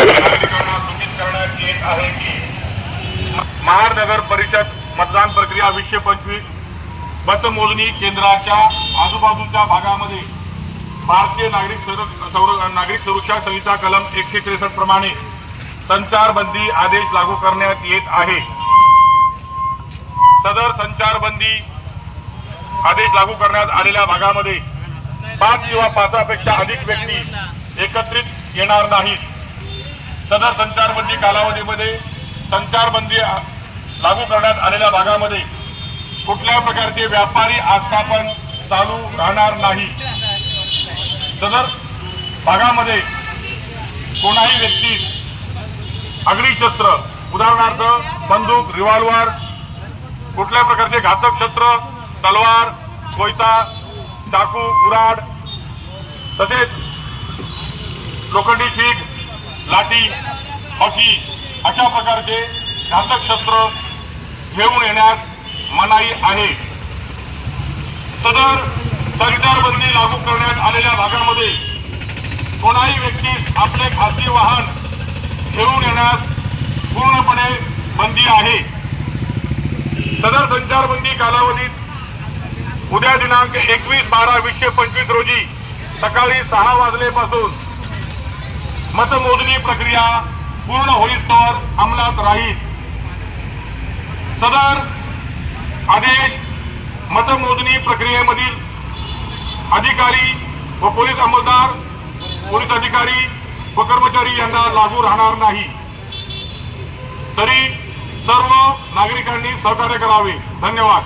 नागरिकांना सूचित करण्यात येत आहे की महाड नगर परिषद मतदान प्रक्रिया 2025 मतमोजणी केंद्राच्या आजूबाजूच्या भागामध्ये भारतीय नागरिक सुरक्षा संहिता कलम 163 प्रमाणे संचारबंदी आदेश लागू करण्यात येत आहे। सदर संचारबंदी आदेश लागू करण्यात आलेल्या भागामध्ये 5 किंवा 5 पेक्षा अधिक व्यक्ती एकत्रित येणार नाहीत। सदर संचारबंदी कालावधीमध्ये संचारबंदी लागू करण्यात आलेल्या भागामध्ये कुठल्या प्रकारचे व्यापारी आस्थापन चालू राहणार नाही। सदर भागामध्ये कोणाही व्यक्ती अग्निशस्त्र उदाहरणार्थ बंदूक, रिव्हॉल्वर, कुठल्या प्रकारचे घातक शस्त्र, तलवार, कोयता, चाकू, कुऱ्हाड तसेच लोखंडी शीख, लाठी, हॉकी अशा प्रकारचे घातक शस्त्र घेऊन येण्यास मनाई आहे। सदर संचारबंदी लागू करण्यात आलेल्या भागामध्ये कोणाही व्यक्तीस आपले खासगी वाहन घेऊन येण्यास पूर्णपणे बंदी आहे। सदर संचारबंदी कालावधीत उद्या दिनांक 21/12/2025 रोजी सकाळी 6 वाजल्यापासून मतमोजणी प्रक्रिया पूर्ण होईस्तोवर अंमलात राहील। सदर आदेश मतमोजणी प्रक्रियेमधील अधिकारी व पोलीस अंमलदार, पोलीस अधिकारी व कर्मचारी यांना लागू राहणार नाही। तरी सर्व नागरिकांनी सहकार्य करावे। धन्यवाद।